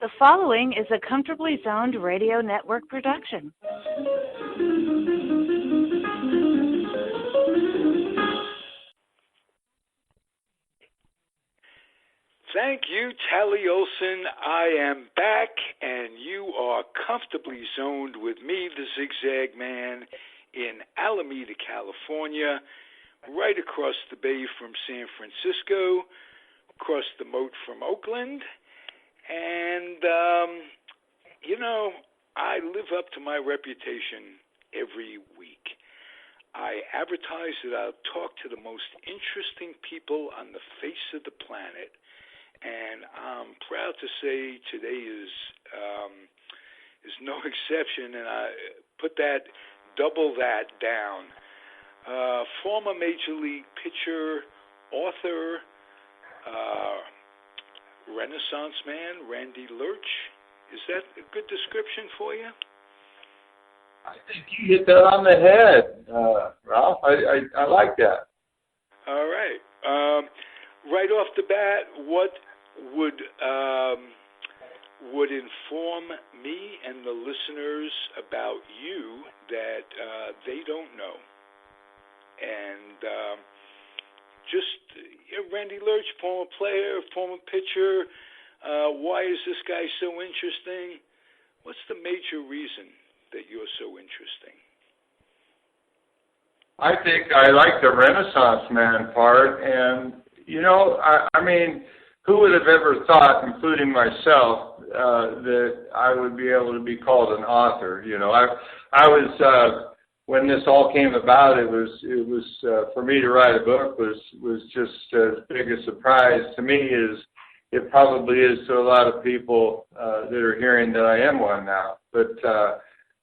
The following is a Comfortably Zoned Radio Network production. Thank you, Tally Olson. I am back, and you are comfortably zoned with me, the Zig Zag Man, in Alameda, California, right across the bay from San Francisco, across the moat from Oakland. And, I live up to my reputation every week. I advertise that I'll talk to the most interesting people on the face of the planet. And I'm proud to say today is no exception, and I double that down. Former Major League pitcher, author, Renaissance man, Randy Lerch. Is that a good description for you? I think you hit that on the head, Ralph. I like that. All right. Right off the bat, what would inform me and the listeners about you that they don't know? And Randy Lerch, former player, former pitcher. Why is this guy so interesting? What's the major reason that you're so interesting? I think I like the Renaissance man part, and I mean, who would have ever thought, including myself, that I would be able to be called an author? I was when this all came about. It was for me to write a book was just as big a surprise to me as it probably is to a lot of people that are hearing that I am one now. But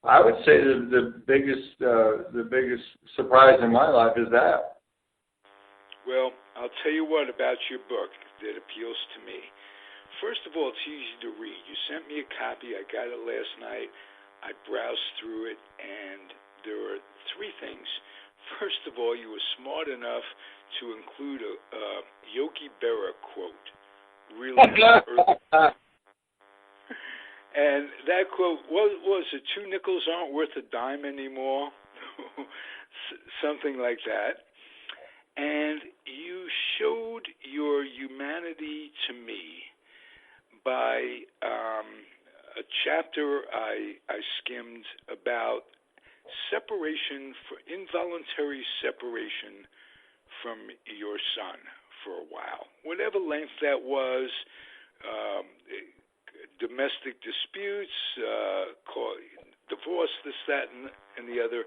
I would say that the biggest surprise in my life is that. Well, I'll tell you what about your book that appeals to me. First of all, it's easy to read. You sent me a copy. I got it last night. I browsed through it, and there are three things. First of all, you were smart enough to include a Yogi Berra quote. Really early. And that quote, was it, 2 nickels aren't worth a dime anymore? Something like that. And you showed your humanity to me by a chapter I skimmed about involuntary separation from your son for a while. Whatever length that was, domestic disputes, divorce, this, that, and the other.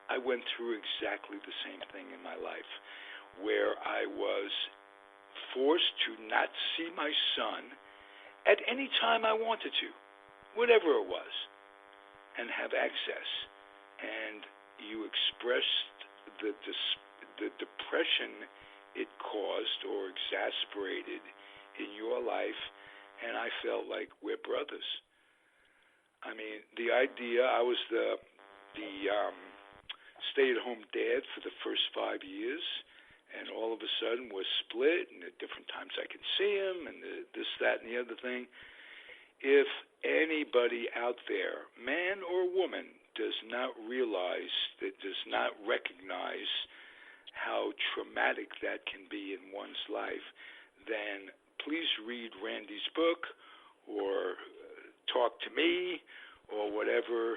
I went through exactly the same thing in my life, where I was forced to not see my son at any time I wanted to, whatever it was, and have access. And you expressed the depression it caused or exasperated in your life, and I felt like we're brothers. I mean, the idea, I was the stay-at-home dad for the first 5 years, and all of a sudden we're split, and at different times I can see him, and this, that, and the other thing. If anybody out there, man or woman, does not recognize how traumatic that can be in one's life, then please read Randy's book or talk to me or whatever.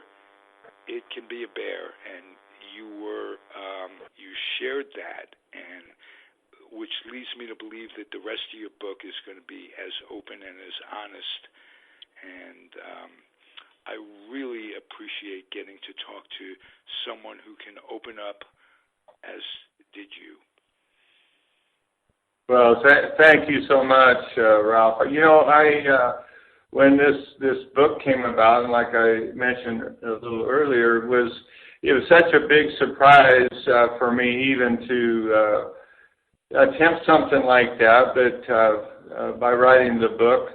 It can be a bear, and you shared that, and which leads me to believe that the rest of your book is going to be as open and as honest. And I really appreciate getting to talk to someone who can open up as did you. Well, thank you so much, Ralph. When this book came about, and like I mentioned a little earlier, it was such a big surprise for me even to attempt something like that. But by writing the book,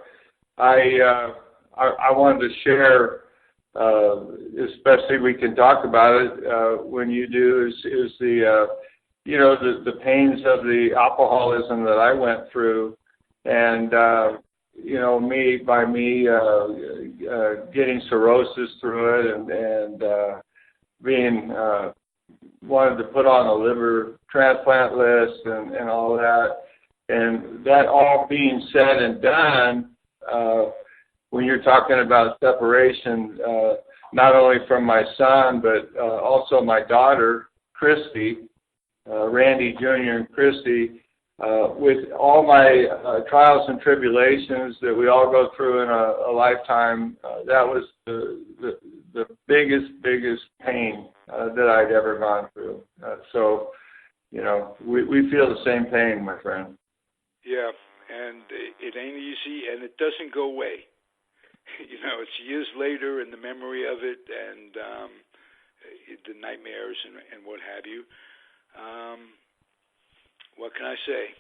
I wanted to share, especially we can talk about it when you do, is the pains of the alcoholism that I went through, and getting cirrhosis through it and being wanted to put on a liver transplant list and all that. And that all being said and done, when you're talking about separation, not only from my son, but also my daughter, Christy, Randy Jr. and Christy, with all my trials and tribulations that we all go through in a lifetime, that was the biggest pain that I'd ever gone through. So, we feel the same pain, my friend. Yeah, and it ain't easy, and it doesn't go away. It's years later, and the memory of it, and the nightmares and what have you. What can I say?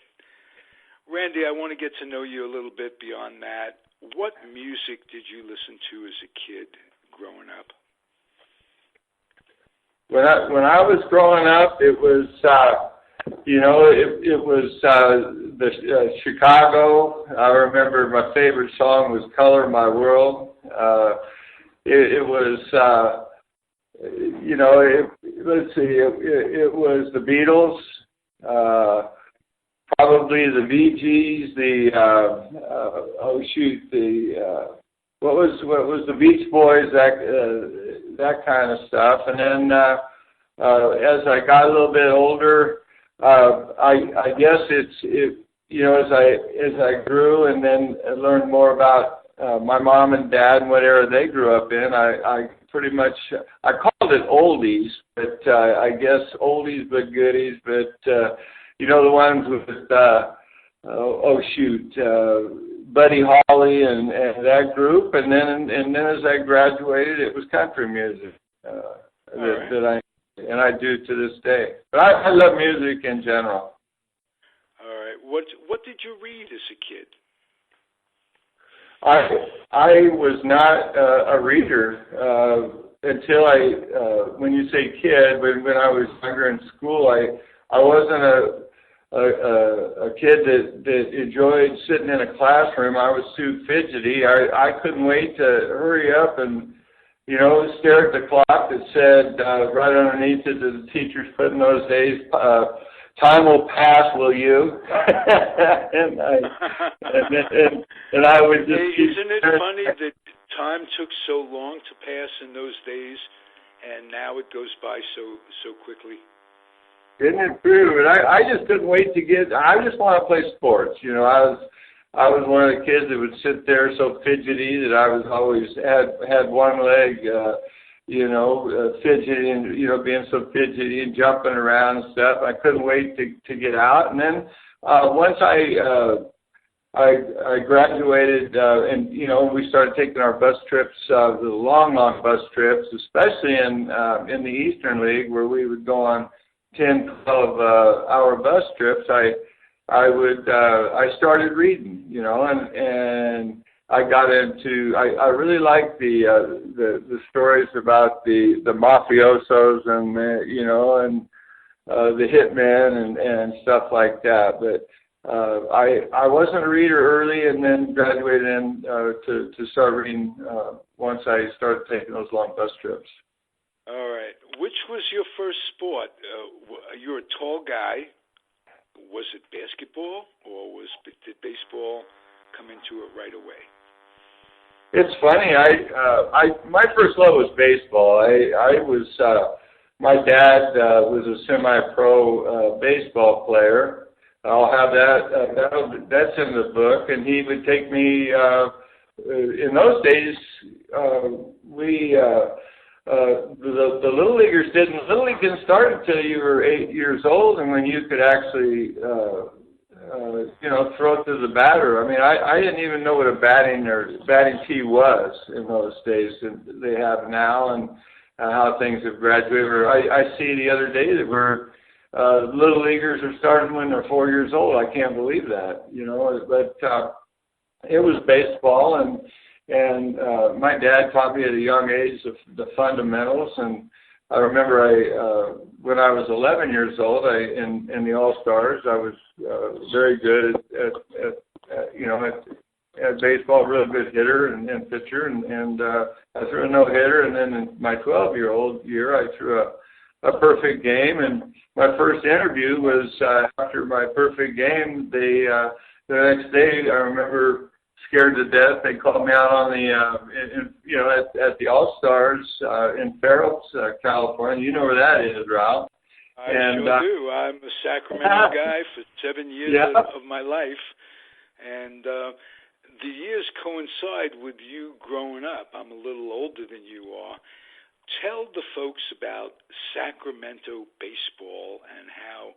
Randy, I want to get to know you a little bit beyond that. What music did you listen to as a kid growing up? When I was growing up, it was it was the Chicago. I remember my favorite song was "Color My World." It was let's see, it was the Beatles, probably the Bee Gees, what was the Beach Boys, that kind of stuff. And then as I got a little bit older, I guess as I grew and then learned more about my mom and dad and what era they grew up in, I pretty much, I called it oldies, but I guess oldies but goodies, but the ones with Buddy Holly and that group, and then as I graduated, it was country music that I do to this day. But I love music in general. All right. What did you read as a kid? I was not a reader until when you say kid, when I was younger in school, I wasn't a kid that enjoyed sitting in a classroom. I was too fidgety. I couldn't wait to hurry up and stare at the clock that said right underneath it that the teachers put in those days, "Time will pass, will you?" and I would just. Hey, isn't it funny that time took so long to pass in those days, and now it goes by so quickly? Isn't it true? And I just couldn't wait to I just want to play sports. I was one of the kids that would sit there so fidgety that I was always had one leg, fidgety and, being so fidgety and jumping around and stuff. I couldn't wait to get out. And then once I graduated and, we started taking our bus trips, the long bus trips, especially in the Eastern League where we would go on 10, 12-hour bus trips, I started reading, and I got into. I really liked the stories about the mafiosos and the hitmen and stuff like that. But I wasn't a reader early, and then graduated to start reading once I started taking those long bus trips. All right. Which was your first sport? You're a tall guy. Was it basketball, or did baseball come into it right away? It's funny. My first love was baseball. My dad was a semi-pro baseball player. I'll have that. That's in the book, and he would take me. In those days, the little leaguers didn't. Little league didn't start until you were 8 years old, and when you could actually, throw it to the batter. I mean, I didn't even know what a batting tee was in those days that they have now, and how things have graduated. I see the other day that little leaguers are starting when they're 4 years old. I can't believe that, But it was baseball, and my dad taught me at a young age the fundamentals. And I remember when I was 11 years old, in the All-Stars, I was very good at at baseball, really good hitter and pitcher, and I threw a no-hitter, and then in my 12-year-old year, I threw a perfect game, and my first interview was after my perfect game. The next day, I remember scared to death. They called me out on the, at the All-Stars in Fairhope, California. You know where that is, Ralph. I sure do. I'm a Sacramento guy for 7 years of my life, and the years coincide with you growing up. I'm a little older than you are. Tell the folks about Sacramento baseball and how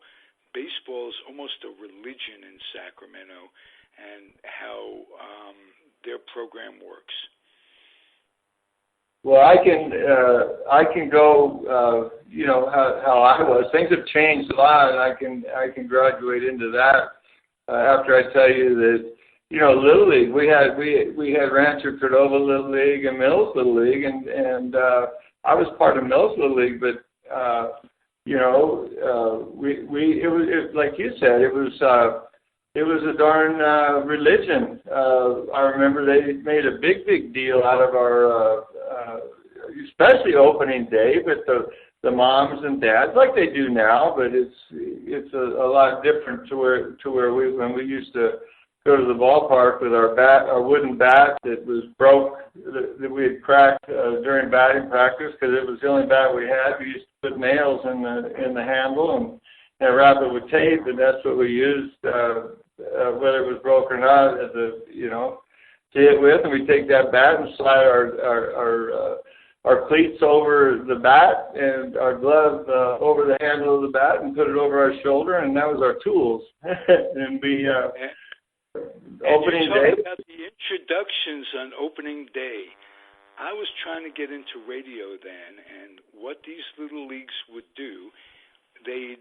baseball is almost a religion in Sacramento, and how their program works. Well, I can go. How I was. Things have changed a lot, and I can graduate into that after I tell you that. Little League. We had Rancho Cordova Little League and Mills Little League, and I was part of Mills Little League, but it was like you said, it was a darn religion. I remember they made a big deal out of our, especially opening day, but the moms and dads, like they do now, but it's a lot different to where when we used to go to the ballpark with our wooden bat that was broke, that we had cracked during batting practice because it was the only bat we had. We used to put nails in the handle and wrap it with tape, and that's what we used, whether it was broke or not, as to hit with. And we take that bat and slide our cleats over the bat and our glove over the handle of the bat and put it over our shoulder, and that was our tools. And we. Opening day. About the introductions on opening day. I was trying to get into radio then, and what these little leagues would do, they'd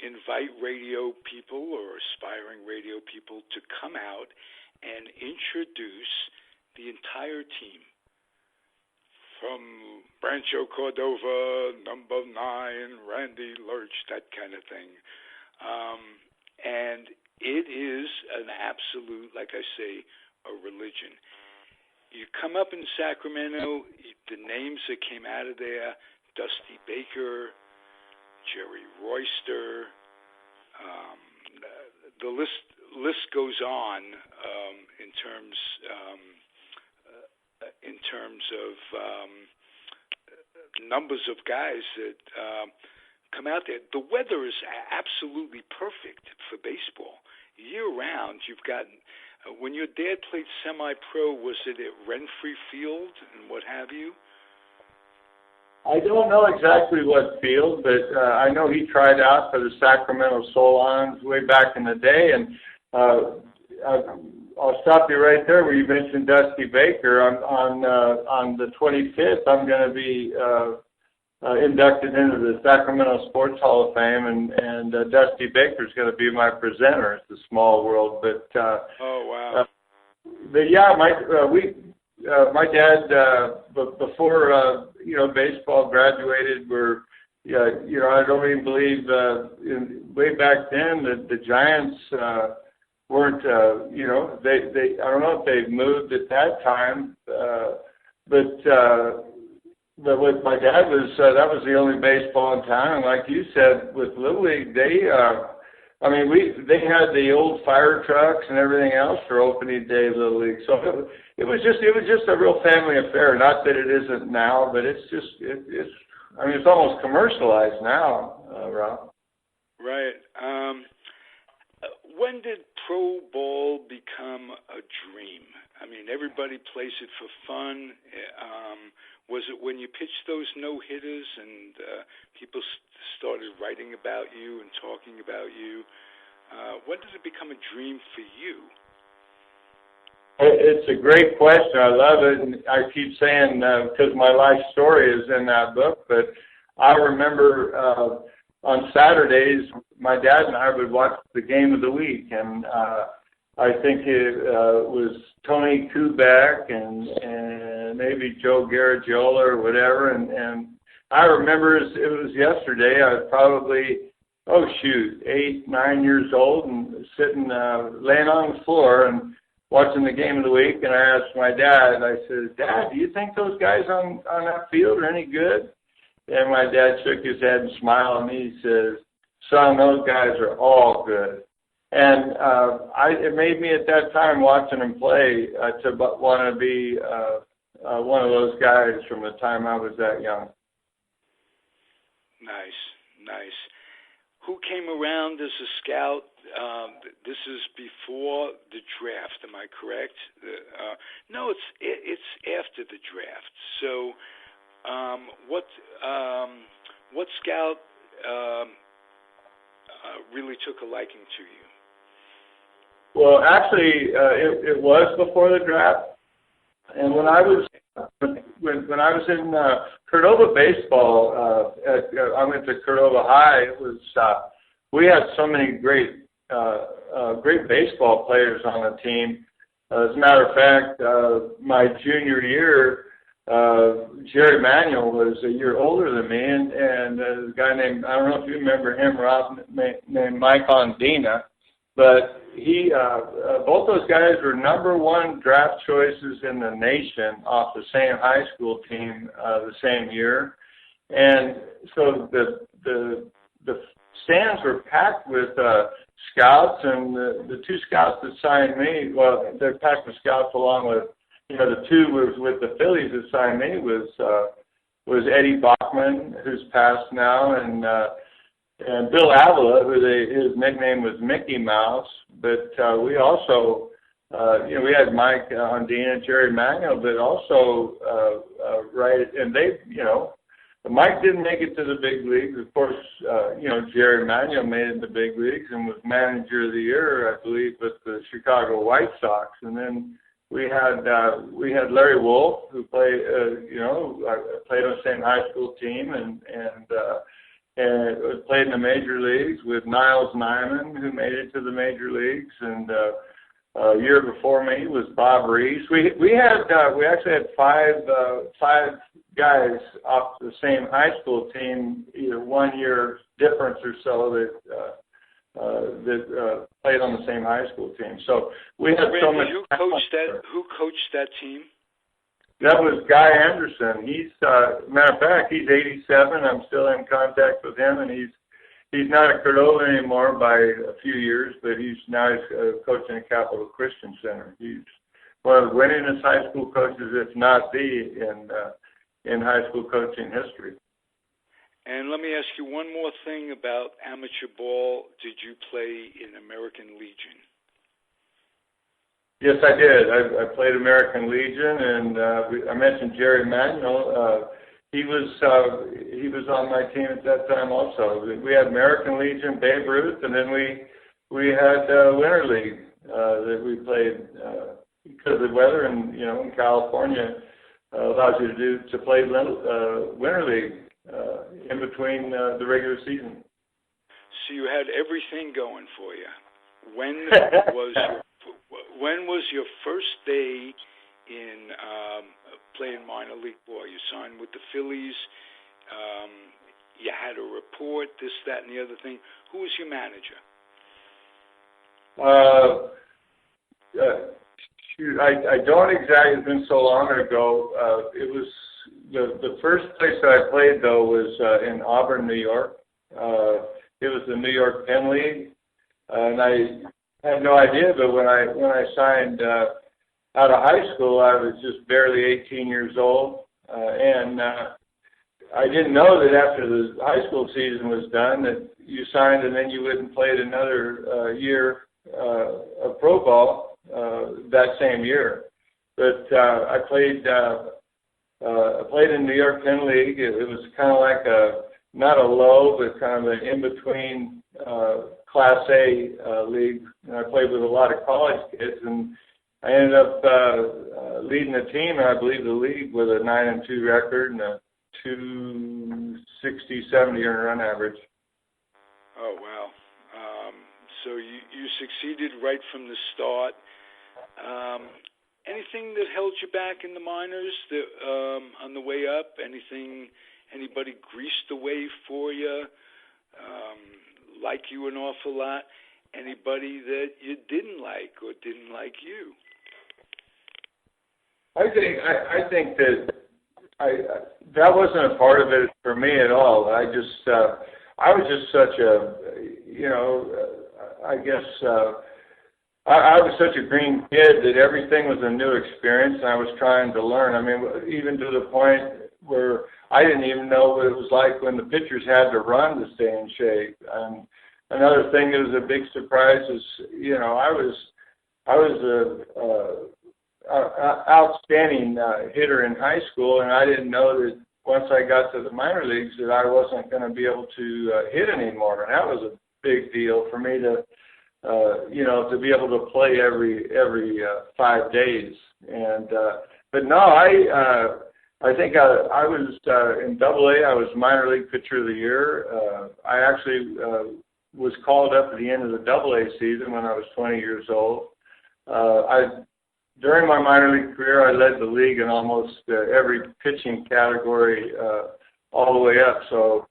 invite radio people or aspiring radio people to come out and introduce the entire team. From Rancho Cordova, number 9, Randy Lerch, that kind of thing. And it is an absolute, like I say, a religion. You come up in Sacramento, the names that came out of there, Dusty Baker, Jerry Royster, the list goes on in terms of numbers of guys that come out there. The weather is absolutely perfect for baseball. Year-round, you've got, when your dad played semi-pro, was it at Renfree Field and what have you? I don't know exactly what field, but I know he tried out for the Sacramento Solons way back in the day, and I'll stop you right there where you mentioned Dusty Baker. On the 25th, I'm going to be inducted into the Sacramento Sports Hall of Fame, and Dusty Baker's going to be my presenter. It's a small world, but oh wow! But yeah, my dad before baseball graduated, I don't even believe way back then that the Giants weren't they I don't know if they moved at that time, but with my dad that was the only baseball in town, and like you said, with Little League, they had the old fire trucks and everything else for opening day of Little League. So it was just a real family affair. Not that it isn't now, but it's almost commercialized now, Rob. Right. When did pro ball become a dream? I mean, everybody plays it for fun. Was it when you pitched those no-hitters and people started writing about you and talking about you? When did it become a dream for you? It's a great question. I love it. And I keep saying, because my life story is in that book, but I remember on Saturdays, my dad and I would watch the game of the week, and I think it was Tony Kubek and maybe Joe Garagiola or whatever, and I remember it was yesterday. I was probably 8, 9 years old and sitting laying on the floor, and watching the game of the week, and I asked my dad, I said, Dad, do you think those guys on that field are any good? And my dad shook his head and smiled, and he says, son, those guys are all good. And it made me at that time watching him play to want to be one of those guys from the time I was that young. Nice, nice. Who came around as a scout? This is before the draft, am I correct? No, it's after the draft. So, what scout really took a liking to you? Well, actually, it was before the draft, and when I was in Cordova baseball, I went to Cordova High. It was we had so many great baseball players on the team. As a matter of fact, my junior year, Jerry Manuel was a year older than me, and a guy named, I don't know if you remember him, Rob, named Mike Ondina, but both those guys were number one draft choices in the nation off the same high school team the same year. And so the stands were packed with scouts, and the two scouts that signed me, well, they're packed with scouts along with, the two was with the Phillies that signed me was Eddie Bachman, who's passed now, and Bill Avila, his nickname was Mickey Mouse. But we also, we had Mike Ondina, Jerry Manuel, but also, and they, Mike didn't make it to the big leagues. Of course, Jerry Manuel made it to the big leagues and was manager of the year, I believe, with the Chicago White Sox. And then we had Larry Wolf, who played, played on the same high school team and played in the major leagues with Niles Nyman, who made it to the major leagues, and a year before me was Bob Reese. We actually had five guys off the same high school team, either 1 year difference or so that played on the same high school team. So we had so much. Who coached that team? That was Guy Anderson. He's matter of fact, he's 87. I'm still in contact with him, and he's not at Cordova anymore by a few years, but he's now coaching at Capital Christian Center. He's one of the winningest high school coaches, if not the, in high school coaching history. And let me ask you one more thing about amateur ball. Did you play in American Legion? Yes, I did. I played American Legion, and I mentioned Jerry Manuel. He was on my team at that time also. We had American Legion, Babe Ruth, and then we had Winter League that we played because the weather in California allows you to play Winter League in between the regular season. So you had everything going for you. When was your first day in playing minor league ball? You signed with the Phillies. You had a report, this, that, and the other thing. Who was your manager? I don't exactly. It's been so long ago. It was the first place that I played, though, was in Auburn, New York. It was the New York Penn League, and I had no idea. But when I signed out of high school, I was just barely 18 years old, and I didn't know that after the high school season was done that you signed and then you wouldn't play another year of pro ball that same year. But I played in New York Penn League. It was kind of like not a low, but kind of an in-between Class A league. And I played with a lot of college kids, and I ended up leading the team, and I believe the league, with a 9-2 record and a 260-70 earned run average. Oh, wow. So you succeeded right from the start. Anything that held you back in the minors on the way up? Anybody greased the way for you, like you an awful lot? Anybody that you didn't like or didn't like you? I think that that wasn't a part of it for me at all. I was just such a, I guess I was such a green kid that everything was a new experience, and I was trying to learn. I mean, even to the point where I didn't even know what it was like when the pitchers had to run to stay in shape. And another thing that was a big surprise is, I was a outstanding hitter in high school, and I didn't know that once I got to the minor leagues that I wasn't going to be able to hit anymore. And that was a big deal for me to, to be able to play every 5 days. And but no, I think I was in Double-A. I was minor league pitcher of the year. I actually was called up at the end of the Double-A season when I was 20 years old. During my minor league career, I led the league in almost every pitching category all the way up. So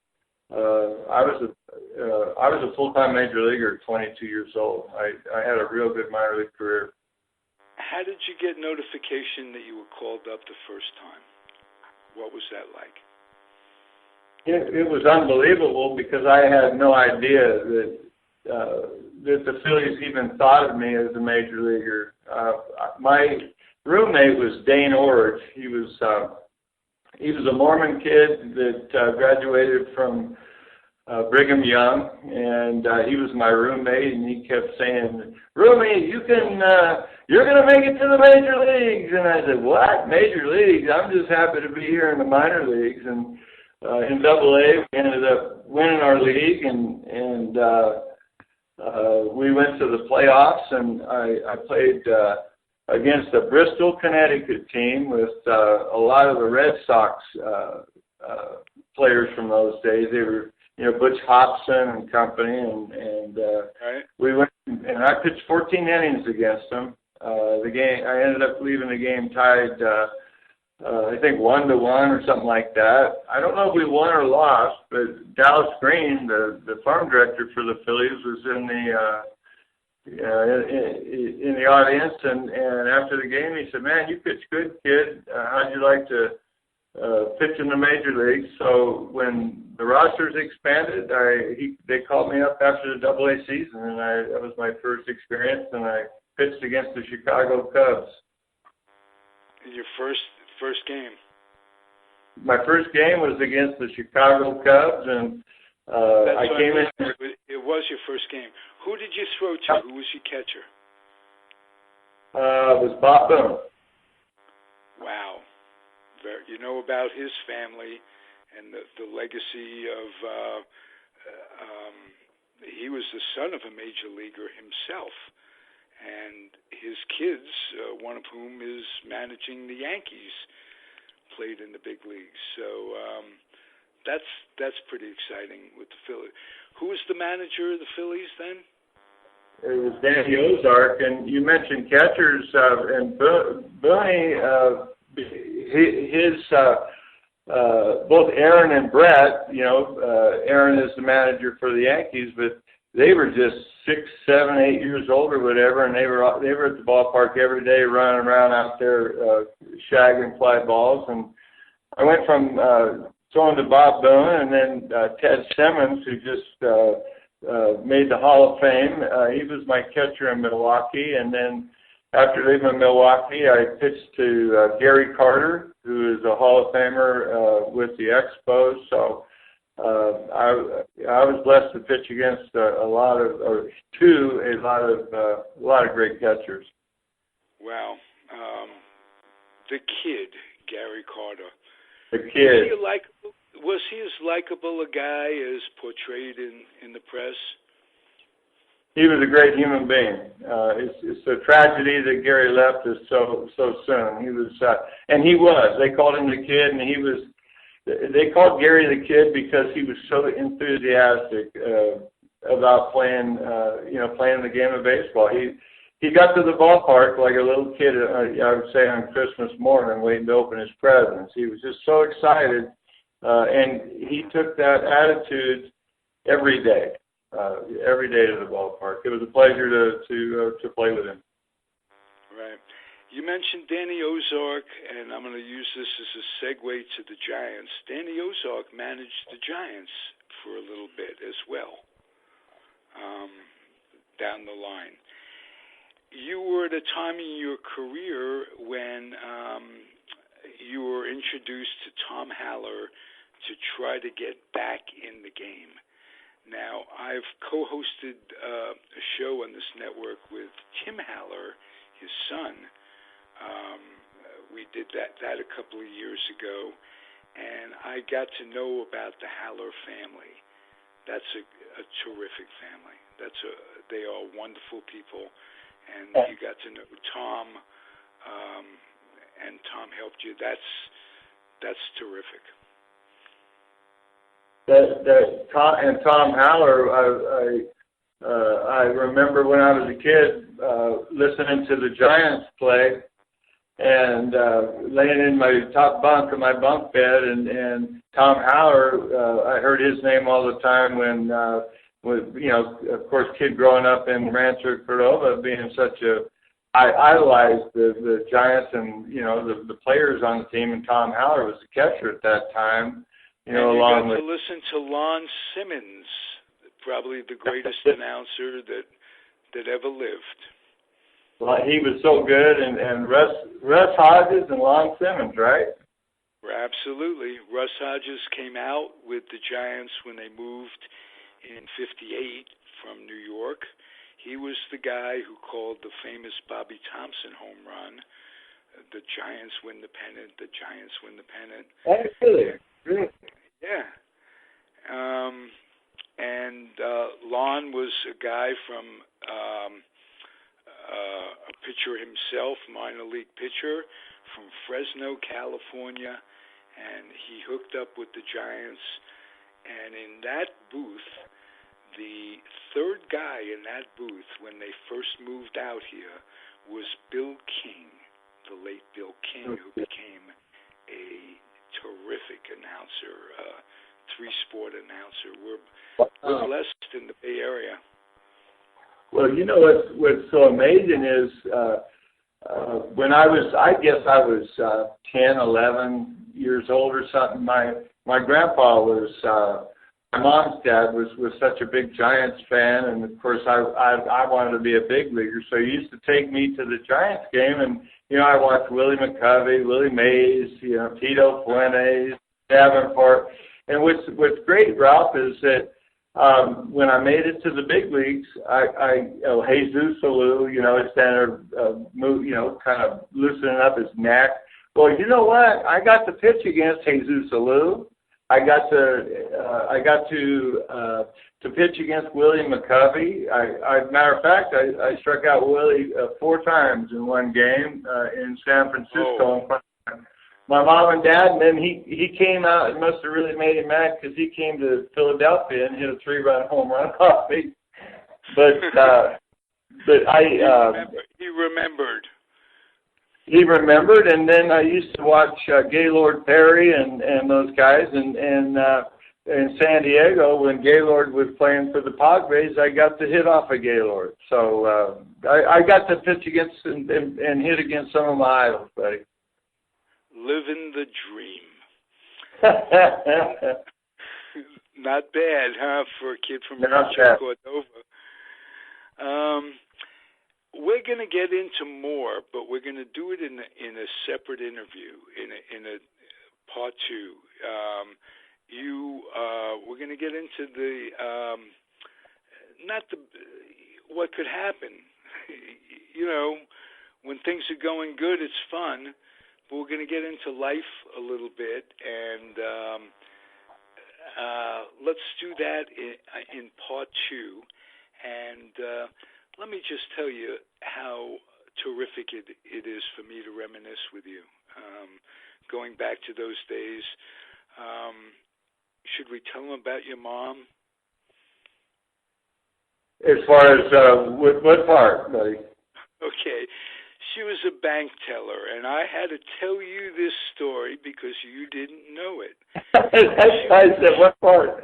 I was a full-time major leaguer at 22 years old. I had a real good minor league career. How did you get notification that you were called up the first time? What was that like? It was unbelievable because I had no idea that the Phillies even thought of me as a major leaguer. My roommate was Dane Orridge. He was a Mormon kid that graduated from Brigham Young, and he was my roommate. And he kept saying, "Roommate, you're gonna make it to the major leagues." And I said, "What? Major leagues? I'm just happy to be here in the minor leagues." And in Double-A, we ended up winning our league, and we went to the playoffs, and I played against a Bristol, Connecticut team with a lot of the Red Sox players from those days. They were, Butch Hobson and company, and right. We went, and I pitched 14 innings against them. I ended up leaving the game tied, I think 1-1 or something like that. I don't know if we won or lost, but Dallas Green, the farm director for the Phillies, was in the audience, and after the game, he said, "Man, you pitched good, kid. How'd you like to pitch in the major leagues?" So when the rosters expanded, they called me up after the Double-A season, and that was my first experience, and I pitched against the Chicago Cubs. In your first game? My first game was against the Chicago Cubs, and I came in. It was your first game. Who did you throw to? Who was your catcher? It was Bob Boone. Wow. You know about his family and the legacy of, he was the son of a major leaguer himself, and his kids, one of whom is managing the Yankees, played in the big leagues. So that's pretty exciting with the Phillies. Who was the manager of the Phillies then? It was Danny Ozark, and you mentioned catchers, and Boone, both Aaron and Brett, Aaron is the manager for the Yankees, but they were just 6, 7, 8 years old or whatever, and they were at the ballpark every day running around out there shagging fly balls. And I went from throwing to Bob Boone, and then Ted Simmons, who just made the Hall of Fame. He was my catcher in Milwaukee, and then after leaving Milwaukee, I pitched to Gary Carter, who is a Hall of Famer with the Expos. So I was blessed to pitch against a lot of great catchers. Wow, the kid, Gary Carter. The kid. Was he as likable a guy as portrayed in the press? He was a great human being. It's a tragedy that Gary left us so soon. He was, and he was. They called him the kid, and he was. They called Gary the kid because he was so enthusiastic about playing the game of baseball. He got to the ballpark like a little kid. I would say on Christmas morning, waiting to open his presents. He was just so excited, and he took that attitude every day to the ballpark. It was a pleasure to play with him. Right. You mentioned Danny Ozark, and I'm going to use this as a segue to the Giants. Danny Ozark managed the Giants for a little bit as well, down the line. You were at a time in your career when you were introduced to Tom Haller to try to get back in the game. Now, I've co-hosted a show on this network with Tim Haller, his son. We did that a couple of years ago, and I got to know about the Haller family. That's a terrific family. They are wonderful people, and you got to know Tom, and Tom helped you. That's terrific. Tom Haller, I remember when I was a kid listening to the Giants play and laying in my top bunk of my bunk bed, and Tom Haller, I heard his name all the time when, of course, kid growing up in Rancho Cordova, being such I idolized the Giants and, the players on the team, and Tom Haller was the catcher at that time. And you got to listen to Lon Simmons, probably the greatest announcer that ever lived. Well, he was so good, and Russ Hodges and Lon Simmons, right? Absolutely. Russ Hodges came out with the Giants when they moved in '58 from New York. He was the guy who called the famous Bobby Thompson home run. The Giants win the pennant. The Giants win the pennant. Oh, really? Yeah. And Lon was a guy from a pitcher himself, minor league pitcher from Fresno, California, and he hooked up with the Giants. And in that booth, the third guy in that booth when they first moved out here was Bill King, the late Bill King, who became a terrific announcer, three-sport announcer. We're blessed in the Bay Area. Well, what's so amazing is when I was 10, 11 years old or something, my grandpa was, my mom's dad was such a big Giants fan, and of course I wanted to be a big leaguer, so he used to take me to the Giants game, and I watched Willie McCovey, Willie Mays, Tito Fuentes, Davenport, and what's great, Ralph, is that when I made it to the big leagues, Jesus Alou, his standard move, kind of loosening up his neck. Well, you know what? I got to pitch against Jesus Alou. I got to pitch against Willie McCovey. Matter of fact, I struck out Willie 4 times in one game in San Francisco. Oh. My mom and dad, and then he came out. It must have really made him mad because he came to Philadelphia and hit a 3-run home run off me. But he remembered. He remembered, and then I used to watch Gaylord Perry and those guys, and in San Diego when Gaylord was playing for the Padres, I got to hit off of Gaylord. So I got to pitch against and hit against some of my idols, buddy. Living the dream. Not bad, huh, for a kid from Rancho Cordova. We're going to get into more, but we're going to do it in a separate interview, in a part 2. We're going to get into what could happen. When things are going good, it's fun. But we're going to get into life a little bit, and let's do that in part 2. And let me just tell you how terrific it is for me to reminisce with you. Going back to those days, should we tell them about your mom? As far as what part, buddy? Okay. She was a bank teller, and I had to tell you this story because you didn't know it. I said, what part?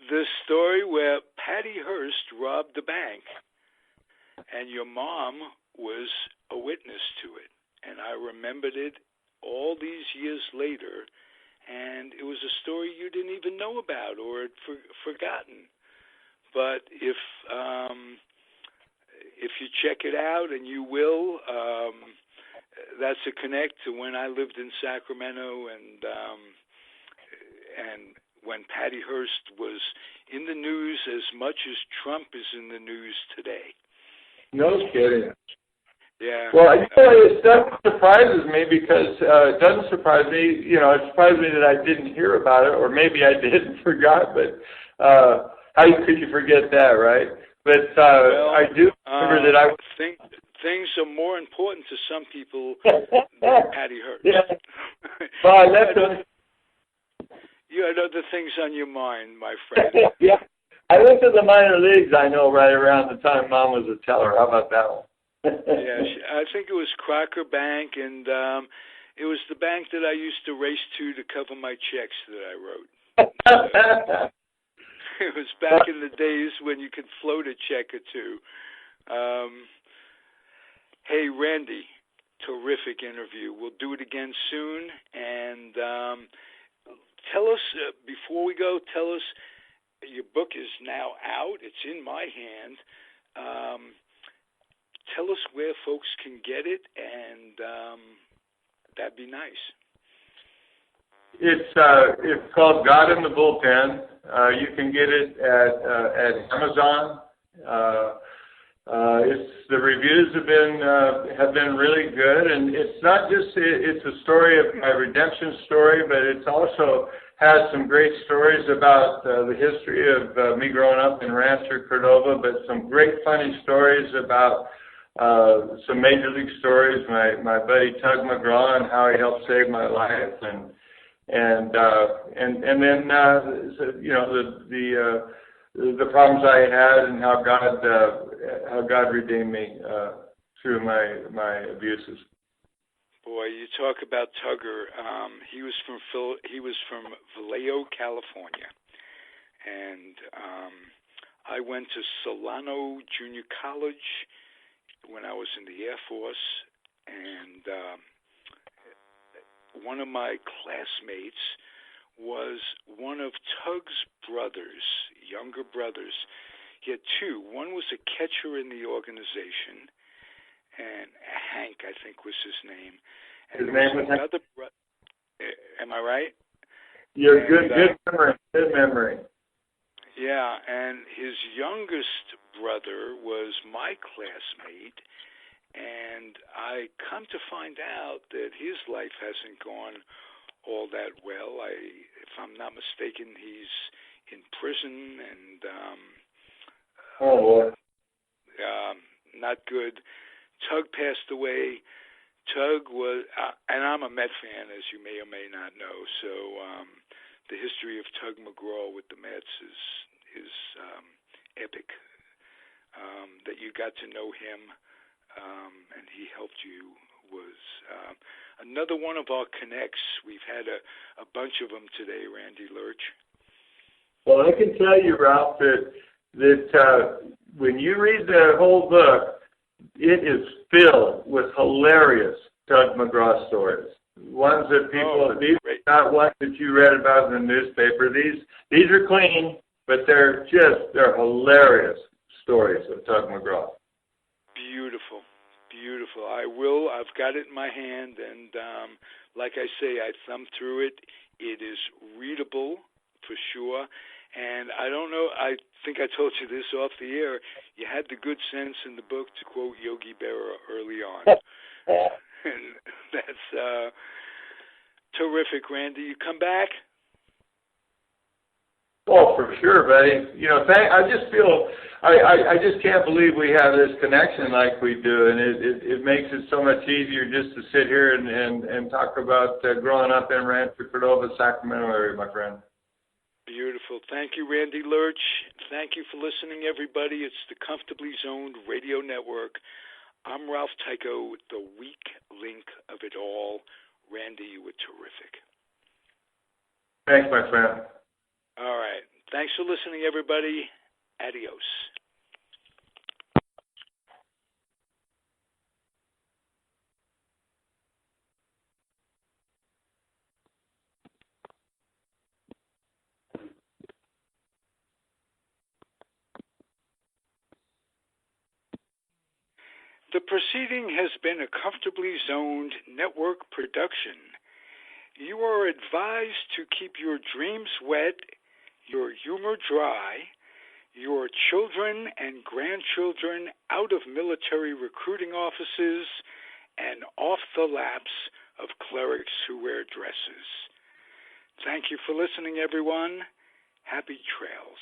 The story where Patty Hearst robbed the bank, and your mom was a witness to it, and I remembered it all these years later, and it was a story you didn't even know about or had forgotten. But if you check it out, and you will, that's a connect to when I lived in Sacramento, and when Patty Hearst was in the news as much as Trump is in the news today. No kidding. Yeah. Well, that surprises me because it doesn't surprise me. It surprised me that I didn't hear about it, or maybe I did and forgot. But how could you forget that, right? But I do remember that I think things are more important to some people than Patty Hearst. Yeah. Well, I left them. You had other things on your mind, my friend. Yeah. I went to the minor leagues, I know, right around the time Mom was a teller. How about that one? Yeah, I think it was Crocker Bank, and it was the bank that I used to race to cover my checks that I wrote. It was back in the days when you could float a check or two. Hey, Randy, terrific interview. We'll do it again soon, and tell us, before we go, your book is now out. It's in my hand. Tell us where folks can get it, and that'd be nice. It's called God in the Bullpen. You can get it at Amazon. The reviews have been really good, and it's not just it's a story of my redemption story, but it also has some great stories about the history of me growing up in Rancho Cordova, but some great funny stories about some major league stories. My buddy Tug McGraw and how he helped save my life, and then the problems I had and how God redeemed me through my abuses. Boy, you talk about Tugger. He was from Vallejo, California, and I went to Solano Junior College when I was in the Air Force, and one of my classmates was one of Tug's brothers, younger brothers. He had two. One was a catcher in the organization, and Hank, I think, was his name. And his name was another am I right? You're good memory. Good memory. Yeah, and his youngest brother was my classmate, and I come to find out that his life hasn't gone all that well. If I'm not mistaken, he's in prison, and oh boy, not good. Tug passed away. Tug was, and I'm a Met fan, as you may or may not know. So the history of Tug McGraw with the Mets is epic. That you got to know him, and he helped you, was another one of our connects. We've had a bunch of them today, Randy Lerch. Well, I can tell you, Ralph, that when you read the whole book, it is filled with hilarious Tug McGraw stories. Ones that these are not ones that you read about in the newspaper. These are clean, but they're hilarious stories of Tug McGraw. Beautiful. I've got it in my hand, and like I say, I thumbed through it. It is readable for sure. And I don't know, I think I told you this off the air. You had the good sense in the book to quote Yogi Berra early on. And that's terrific, Randy. You come back? Oh, for sure, buddy. I just feel, I just can't believe we have this connection like we do, and it makes it so much easier just to sit here and talk about growing up in Rancho Cordova, Sacramento area, my friend. Beautiful. Thank you, Randy Lerch. Thank you for listening, everybody. It's the Comfortably Zoned Radio Network. I'm Ralph Tycho with the weak link of it all. Randy, you were terrific. Thanks, my friend. All right. Thanks for listening, everybody. Adios. The proceeding has been a Comfortably Zoned network production. You are advised to keep your dreams wet, your humor dry, your children and grandchildren out of military recruiting offices and off the laps of clerics who wear dresses. Thank you for listening, everyone. Happy trails.